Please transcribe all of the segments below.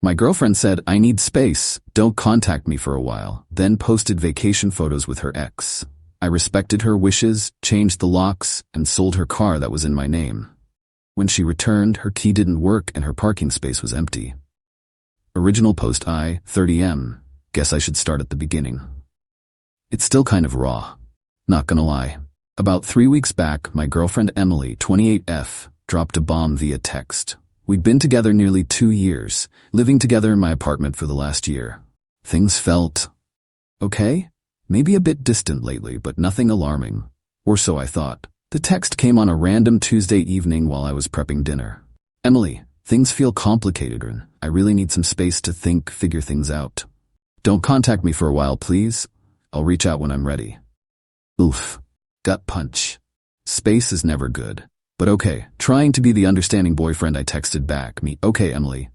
My girlfriend said, "I need space, don't contact me for a while," then posted vacation photos with her ex. I respected her wishes, changed the locks, and sold her car that was in my name. When she returned, her key didn't work and her parking space was empty. Original post I, 30M. Guess I should start at the beginning. It's still kind of raw. Not gonna lie. About 3 weeks back, my girlfriend Emily, 28F, dropped a bomb via text. We'd been together nearly 2 years, living together in my apartment for the last year. Things felt okay? Maybe a bit distant lately, but nothing alarming. Or so I thought. The text came on a random Tuesday evening while I was prepping dinner. "Emily, things feel complicated and I really need some space to think, figure things out. Don't contact me for a while, please. I'll reach out when I'm ready." Oof. Gut punch. Space is never good. But okay, trying to be the understanding boyfriend, I texted back, "Okay, Emily.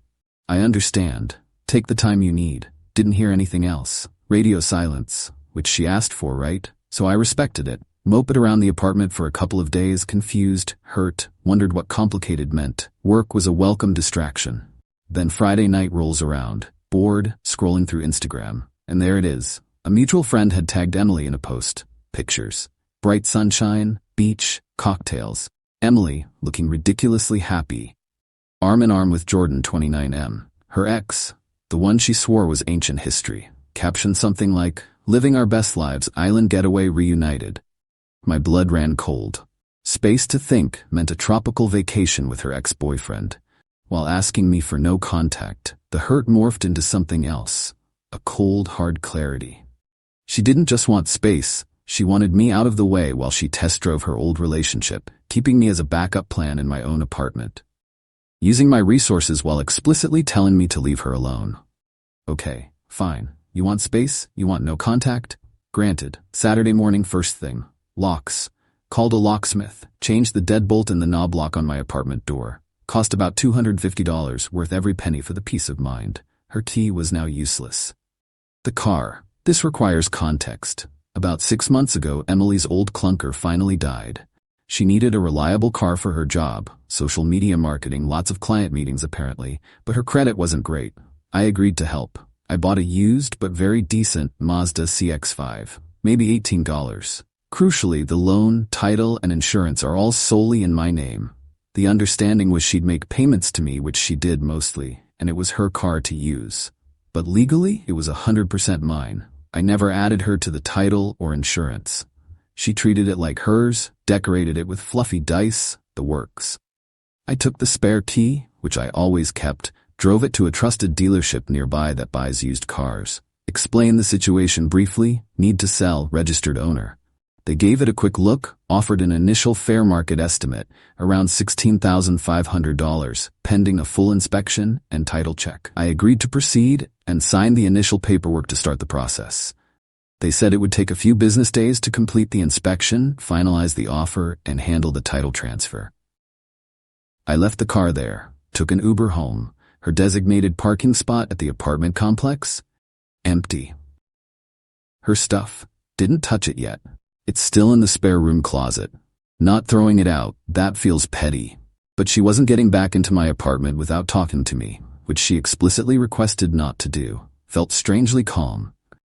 I understand. Take the time you need. Didn't hear anything else. Radio silence," which she asked for, right? So I respected it. Moped around the apartment for a couple of days, confused, hurt, wondered what complicated meant. Work was a welcome distraction. Then Friday night rolls around, bored, scrolling through Instagram. And there it is. A mutual friend had tagged Emily in a post. Pictures. Bright sunshine, beach, cocktails. Emily, looking ridiculously happy. Arm in arm with Jordan, 29M. Her ex, the one she swore was ancient history. Captioned something like, "Living our best lives, island getaway reunited." My blood ran cold. Space to think meant a tropical vacation with her ex-boyfriend. While asking me for no contact, the hurt morphed into something else. A cold, hard clarity. She didn't just want space. She wanted me out of the way while she test drove her old relationship, keeping me as a backup plan in my own apartment. Using my resources while explicitly telling me to leave her alone. Okay, fine. You want space? You want no contact? Granted. Saturday morning, first thing. Locks. Called a locksmith. Changed the deadbolt in the knob lock on my apartment door. Cost about $250, worth every penny for the peace of mind. Her key was now useless. The car. This requires context. About 6 months ago, Emily's old clunker finally died. She needed a reliable car for her job, social media marketing, lots of client meetings apparently, but her credit wasn't great. I agreed to help. I bought a used but very decent Mazda CX-5, maybe $18. Crucially, the loan, title, and insurance are all solely in my name. The understanding was she'd make payments to me, which she did mostly, and it was her car to use. But legally, it was 100% mine. I never added her to the title or insurance. She treated it like hers, decorated it with fluffy dice, the works. I took the spare key, which I always kept, drove it to a trusted dealership nearby that buys used cars. Explained the situation briefly, need to sell, registered owner. They gave it a quick look, offered an initial fair market estimate, around $16,500, pending a full inspection and title check. I agreed to proceed and signed the initial paperwork to start the process. They said it would take a few business days to complete the inspection, finalize the offer, and handle the title transfer. I left the car there, took an Uber home. Her designated parking spot at the apartment complex? Empty. Her stuff. Didn't touch it yet. It's still in the spare room closet. Not throwing it out, that feels petty. But she wasn't getting back into my apartment without talking to me, which she explicitly requested not to do. Felt strangely calm,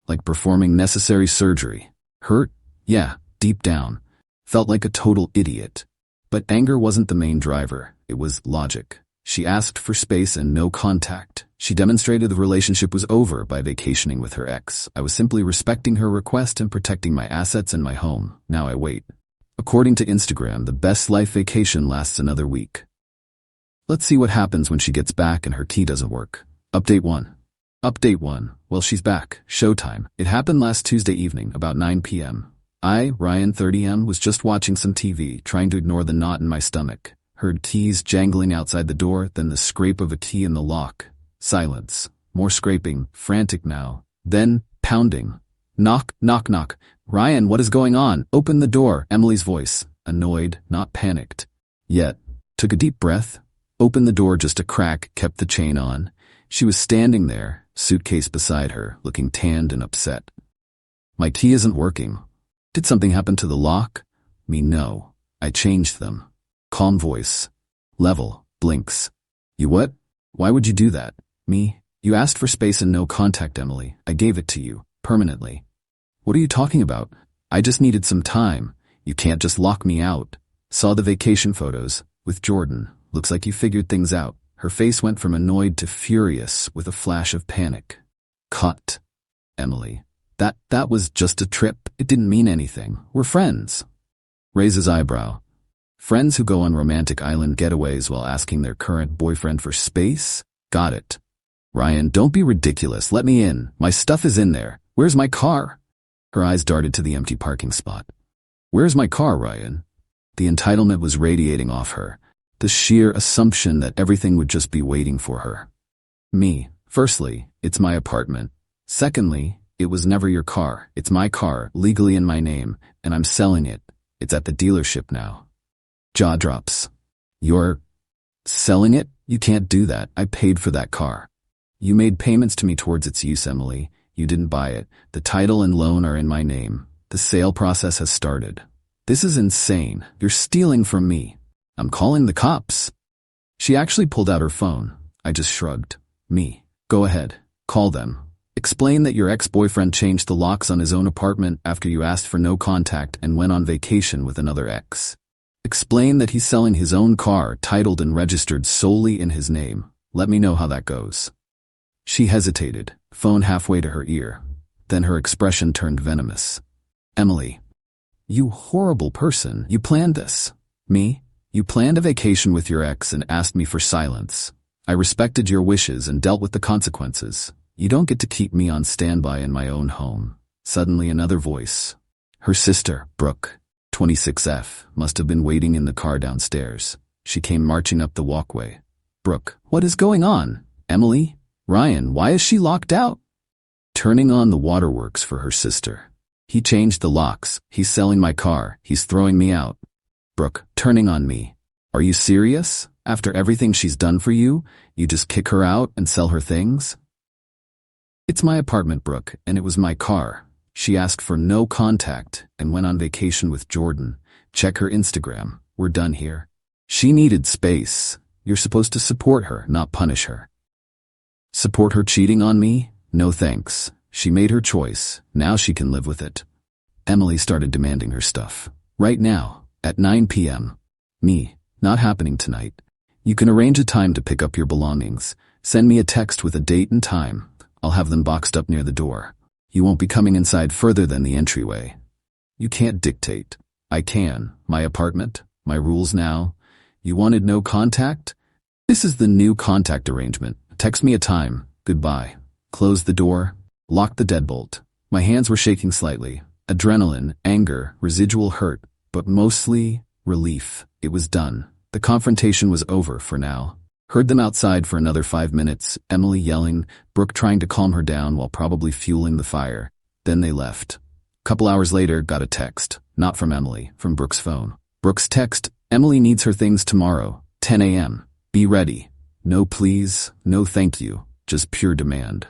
like performing necessary surgery. Hurt? Yeah, deep down. Felt like a total idiot. But anger wasn't the main driver, it was logic. She asked for space and no contact. She demonstrated the relationship was over by vacationing with her ex. I was simply respecting her request and protecting my assets and my home. Now I wait. According to Instagram, the best life vacation lasts another week. Let's see what happens when she gets back and her key doesn't work. Update 1. Update 1. Well, she's back. Showtime. It happened last Tuesday evening, about 9 p.m. I, Ryan 30M, was just watching some TV, trying to ignore the knot in my stomach. Heard keys jangling outside the door, then the scrape of a key in the lock. Silence. More scraping. Frantic now. Then, pounding. Knock, knock, knock. Ryan, what is going on? Open the door. Emily's voice. Annoyed, not panicked. Yet. Took a deep breath. Opened the door just a crack, kept the chain on. She was standing there, suitcase beside her, looking tanned and upset. My key isn't working. Did something happen to the lock? No. I changed them. Calm voice. Level. Blinks. You what? Why would you do that? Me? You asked for space and no contact, Emily. I gave it to you, permanently. What are you talking about? I just needed some time. You can't just lock me out. Saw the vacation photos with Jordan. Looks like you figured things out. Her face went from annoyed to furious with a flash of panic. Cut. Emily. That was just a trip. It didn't mean anything. We're friends. Raises eyebrow. Friends who go on romantic island getaways while asking their current boyfriend for space? Got it. Ryan, don't be ridiculous. Let me in. My stuff is in there. Where's my car? Her eyes darted to the empty parking spot. Where's my car, Ryan? The entitlement was radiating off her. The sheer assumption that everything would just be waiting for her. Me. Firstly, it's my apartment. Secondly, it was never your car. It's my car, legally in my name, and I'm selling it. It's at the dealership now. Jaw drops. You're selling it? You can't do that. I paid for that car. You made payments to me towards its use, Emily. You didn't buy it. The title and loan are in my name. The sale process has started. This is insane. You're stealing from me. I'm calling the cops. She actually pulled out her phone. I just shrugged. Me. Go ahead. Call them. Explain that your ex-boyfriend changed the locks on his own apartment after you asked for no contact and went on vacation with another ex. Explain that he's selling his own car, titled and registered solely in his name. Let me know how that goes. She hesitated, phone halfway to her ear. Then her expression turned venomous. Emily. You horrible person. You planned this. Me? You planned a vacation with your ex and asked me for silence. I respected your wishes and dealt with the consequences. You don't get to keep me on standby in my own home. Suddenly another voice. Her sister, Brooke, 26F, must have been waiting in the car downstairs. She came marching up the walkway. Brooke, what is going on? Emily? Ryan, why is she locked out? Turning on the waterworks for her sister. He changed the locks. He's selling my car. He's throwing me out. Brooke, turning on me. Are you serious? After everything she's done for you, you just kick her out and sell her things? It's my apartment, Brooke, and it was my car. She asked for no contact and went on vacation with Jordan. Check her Instagram. We're done here. She needed space. You're supposed to support her, not punish her. Support her cheating on me? No thanks. She made her choice. Now she can live with it. Emily started demanding her stuff. Right now, at 9 p.m. Me. Not happening tonight. You can arrange a time to pick up your belongings. Send me a text with a date and time. I'll have them boxed up near the door. You won't be coming inside further than the entryway. You can't dictate. I can. My apartment. My rules now. You wanted no contact? This is the new contact arrangement. Text me a time. Goodbye. Close the door. Lock the deadbolt. My hands were shaking slightly. Adrenaline, anger, residual hurt, but mostly relief. It was done. The confrontation was over for now. Heard them outside for another 5 minutes, Emily yelling, Brooke trying to calm her down while probably fueling the fire. Then they left. Couple hours later, got a text. Not from Emily, from Brooke's phone. Brooke's text, Emily needs her things tomorrow, 10 a.m. Be ready. No please, no thank you, just pure demand.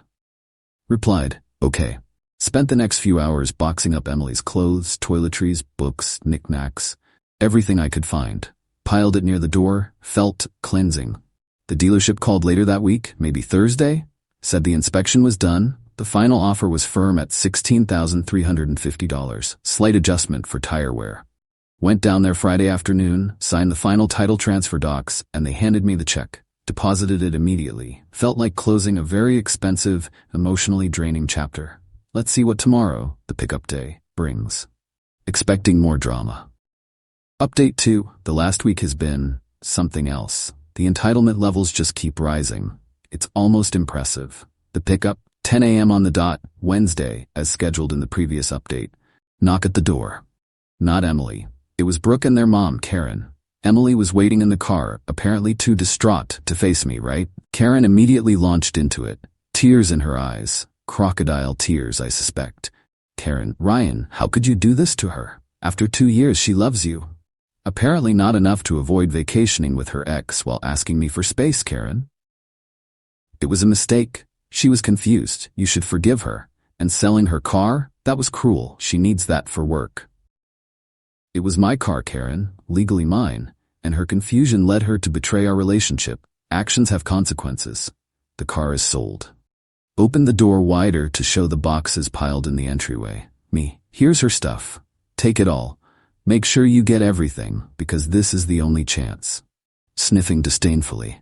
Replied, okay. Spent the next few hours boxing up Emily's clothes, toiletries, books, knickknacks, everything I could find. Piled it near the door, felt cleansing. The dealership called later that week, maybe Thursday, said the inspection was done. The final offer was firm at $16,350, slight adjustment for tire wear. Went down there Friday afternoon, signed the final title transfer docs, and they handed me the check. Deposited it immediately. Felt like closing a very expensive, emotionally draining chapter. Let's see what tomorrow, the pickup day, brings. Expecting more drama. Update 2. The last week has been something else. The entitlement levels just keep rising. It's almost impressive. The pickup, 10 a.m. on the dot, Wednesday, as scheduled in the previous update. Knock at the door. Not Emily. It was Brooke and their mom, Karen. Emily was waiting in the car, apparently too distraught to face me, right? Karen immediately launched into it. Tears in her eyes. Crocodile tears, I suspect. Karen, Ryan, how could you do this to her? After 2 years, she loves you. Apparently not enough to avoid vacationing with her ex while asking me for space, Karen. It was a mistake. She was confused. You should forgive her. And selling her car? That was cruel. She needs that for work. It was my car, Karen, legally mine, and her confusion led her to betray our relationship. Actions have consequences. The car is sold. Opened the door wider to show the boxes piled in the entryway. Me, here's her stuff. Take it all. Make sure you get everything, because this is the only chance. Sniffing disdainfully.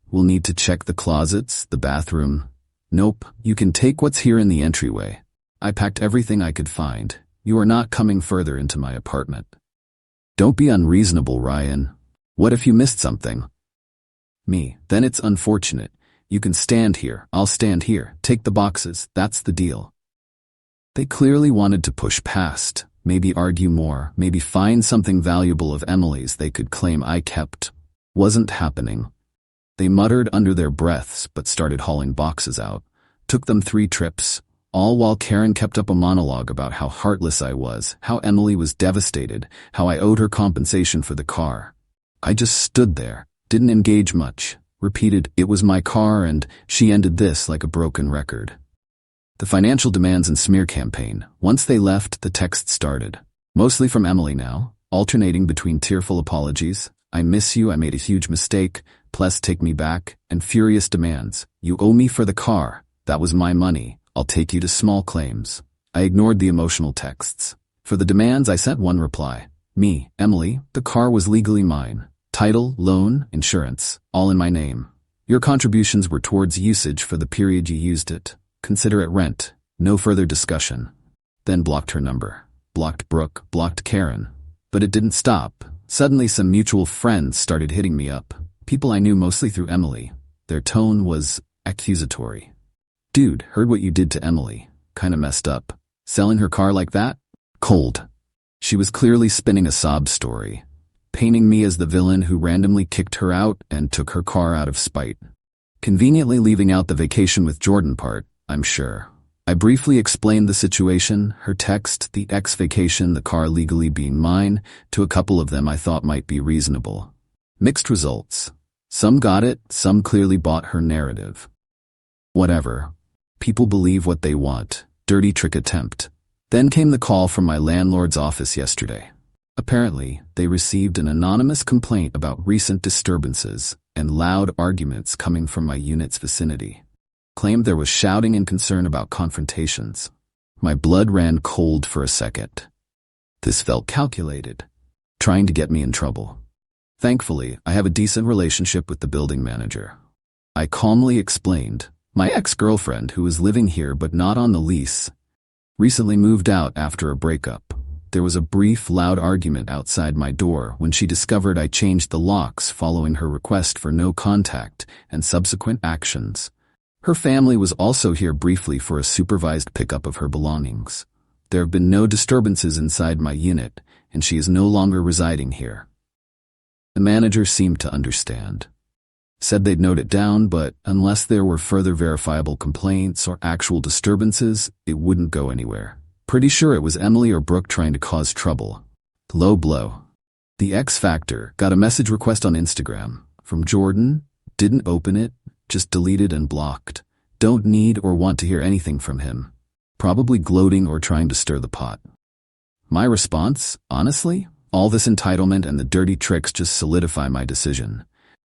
We'll need to check the closets, the bathroom. Nope, you can take what's here in the entryway. I packed everything I could find. You are not coming further into my apartment. Don't be unreasonable, Ryan. What if you missed something? Me, then it's unfortunate. You can stand here, I'll stand here. Take the boxes, that's the deal. They clearly wanted to push past, maybe argue more, maybe find something valuable of Emily's they could claim I kept. Wasn't happening. They muttered under their breaths but started hauling boxes out. Took them 3 trips, all while Karen kept up a monologue about how heartless I was, how Emily was devastated, how I owed her compensation for the car. I just stood there, didn't engage much, repeated, it was my car, and she ended this like a broken record. The financial demands and smear campaign. Once they left, the text started. Mostly from Emily now, alternating between tearful apologies, I miss you, I made a huge mistake, please take me back, and furious demands. You owe me for the car. That was my money. I'll take you to small claims. I ignored the emotional texts. For the demands, I sent one reply. Me, Emily, the car was legally mine. Title, loan, insurance, all in my name. Your contributions were towards usage for the period you used it. Consider it rent. No further discussion. Then blocked her number. Blocked Brooke, blocked Karen. But it didn't stop. Suddenly some mutual friends started hitting me up. People I knew mostly through Emily. Their tone was accusatory. Dude, heard what you did to Emily. Kinda messed up. Selling her car like that? Cold. She was clearly spinning a sob story, painting me as the villain who randomly kicked her out and took her car out of spite. Conveniently leaving out the vacation with Jordan part, I'm sure. I briefly explained the situation, her text, the ex-vacation, the car legally being mine, to a couple of them I thought might be reasonable. Mixed results. Some got it, some clearly bought her narrative. Whatever. People believe what they want. Dirty trick attempt. Then came the call from my landlord's office yesterday. Apparently, they received an anonymous complaint about recent disturbances and loud arguments coming from my unit's vicinity. Claimed there was shouting and concern about confrontations. My blood ran cold for a second. This felt calculated, trying to get me in trouble. Thankfully, I have a decent relationship with the building manager. I calmly explained, my ex-girlfriend, who was living here but not on the lease, recently moved out after a breakup. There was a brief, loud argument outside my door when she discovered I changed the locks following her request for no contact and subsequent actions. Her family was also here briefly for a supervised pickup of her belongings. There have been no disturbances inside my unit, and she is no longer residing here. The manager seemed to understand. Said they'd note it down, but unless there were further verifiable complaints or actual disturbances, it wouldn't go anywhere. Pretty sure it was Emily or Brooke trying to cause trouble. Low blow. The X Factor got a message request on Instagram from Jordan, didn't open it, just deleted and blocked. Don't need or want to hear anything from him. Probably gloating or trying to stir the pot. My response, honestly, all this entitlement and the dirty tricks just solidify my decision.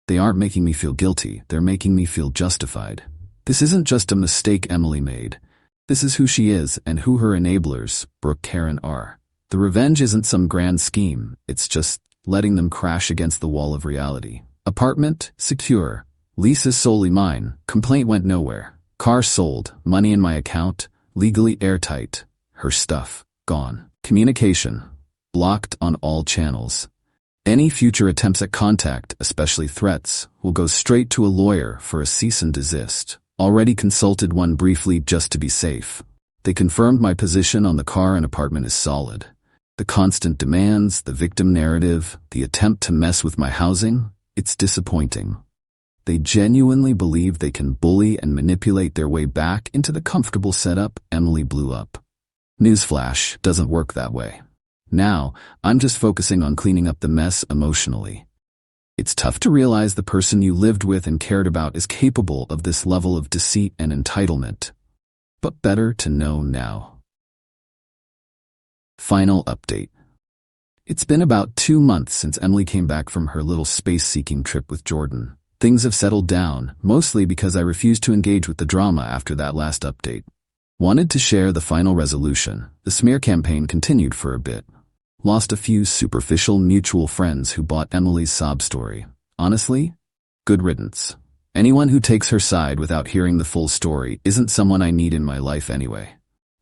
They aren't making me feel guilty, they're making me feel justified. This isn't just a mistake Emily made. This is who she is and who her enablers, Brooke, Karen, are. The revenge isn't some grand scheme, it's just letting them crash against the wall of reality. Apartment, secure. Lease is solely mine. Complaint went nowhere. Car sold. Money in my account. Legally airtight. Her stuff. Gone. Communication. Blocked on all channels. Any future attempts at contact, especially threats, will go straight to a lawyer for a cease and desist. Already consulted one briefly just to be safe. They confirmed my position on the car and apartment is solid. The constant demands, the victim narrative, the attempt to mess with my housing, it's disappointing. They genuinely believe they can bully and manipulate their way back into the comfortable setup Emily blew up. Newsflash, doesn't work that way. Now, I'm just focusing on cleaning up the mess emotionally. It's tough to realize the person you lived with and cared about is capable of this level of deceit and entitlement. But better to know now. Final update. It's been about 2 months since Emily came back from her little space-seeking trip with Jordan. Things have settled down, mostly because I refused to engage with the drama after that last update. Wanted to share the final resolution. The smear campaign continued for a bit. Lost a few superficial mutual friends who bought Emily's sob story. Honestly, good riddance. Anyone who takes her side without hearing the full story isn't someone I need in my life anyway.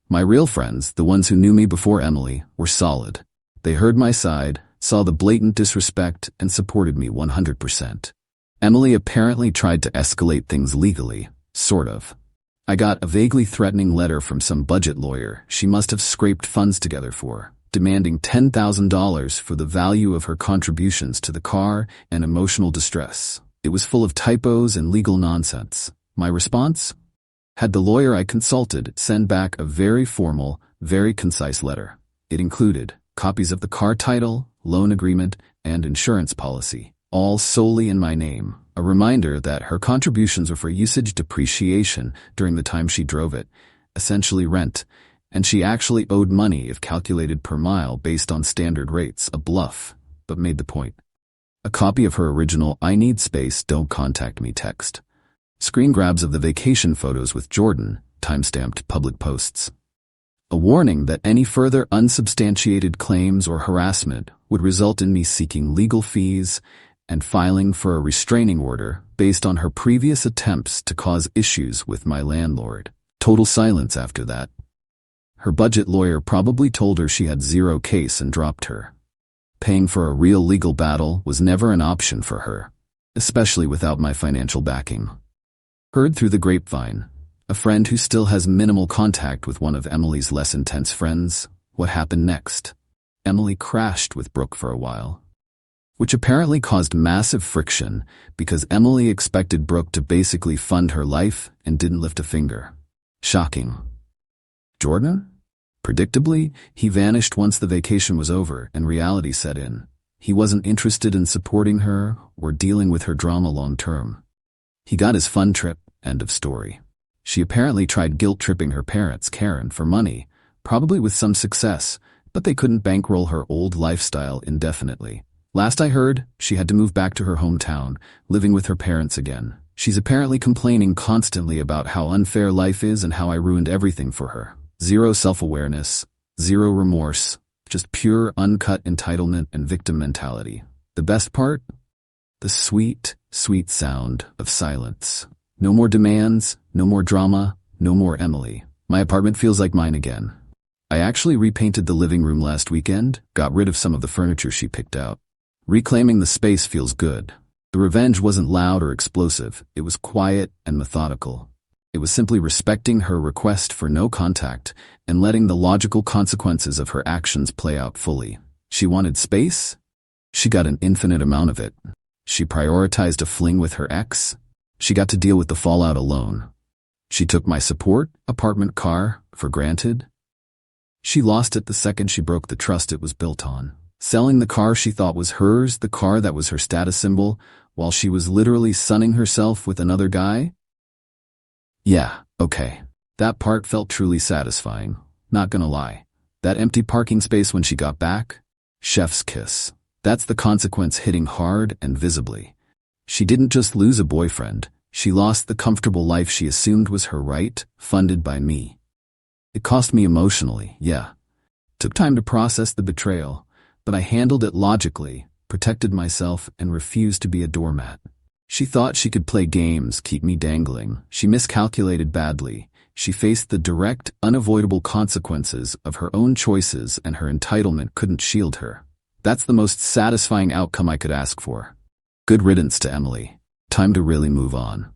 My real friends, the ones who knew me before Emily, were solid. They heard my side, saw the blatant disrespect, and supported me 100%. Emily apparently tried to escalate things legally, sort of. I got a vaguely threatening letter from some budget lawyer she must have scraped funds together for, demanding $10,000 for the value of her contributions to the car and emotional distress. It was full of typos and legal nonsense. My response? Had the lawyer I consulted send back a very formal, very concise letter. It included copies of the car title, loan agreement, and insurance policy, all solely in my name. A reminder that her contributions were for usage depreciation during the time she drove it, essentially rent, and she actually owed money if calculated per mile based on standard rates. A bluff, but made the point. A copy of her original "I need space, don't contact me" text. Screen grabs of the vacation photos with Jordan, timestamped public posts. A warning that any further unsubstantiated claims or harassment would result in me seeking legal fees and filing for a restraining order based on her previous attempts to cause issues with my landlord. Total silence after that. Her budget lawyer probably told her she had zero case and dropped her. Paying for a real legal battle was never an option for her, especially without my financial backing. Heard through the grapevine, a friend who still has minimal contact with one of Emily's less intense friends. What happened next? Emily crashed with Brooke for a while, which apparently caused massive friction because Emily expected Brooke to basically fund her life and didn't lift a finger. Shocking. Jordan? Predictably, he vanished once the vacation was over and reality set in. He wasn't interested in supporting her or dealing with her drama long term. He got his fun trip, end of story. She apparently tried guilt-tripping her parents, Karen, for money, probably with some success, but they couldn't bankroll her old lifestyle indefinitely. Last I heard, she had to move back to her hometown, living with her parents again. She's apparently complaining constantly about how unfair life is and how I ruined everything for her. Zero self-awareness, zero remorse, just pure uncut entitlement and victim mentality. The best part? The sweet, sweet sound of silence. No more demands, no more drama, no more Emily. My apartment feels like mine again. I actually repainted the living room last weekend, got rid of some of the furniture she picked out. Reclaiming the space feels good. The revenge wasn't loud or explosive, it was quiet and methodical. It was simply respecting her request for no contact and letting the logical consequences of her actions play out fully. She wanted space? She got an infinite amount of it. She prioritized a fling with her ex? She got to deal with the fallout alone. She took my support, apartment, car, for granted. She lost it the second she broke the trust it was built on. Selling the car she thought was hers, the car that was her status symbol, while she was literally sunning herself with another guy? Yeah, okay. That part felt truly satisfying. Not gonna lie. That empty parking space when she got back? Chef's kiss. That's the consequence hitting hard and visibly. She didn't just lose a boyfriend. She lost the comfortable life she assumed was her right, funded by me. It cost me emotionally, yeah. Took time to process the betrayal, but I handled it logically, protected myself, and refused to be a doormat. She thought she could play games, keep me dangling. She miscalculated badly. She faced the direct, unavoidable consequences of her own choices, and her entitlement couldn't shield her. That's the most satisfying outcome I could ask for. Good riddance to Emily. Time to really move on.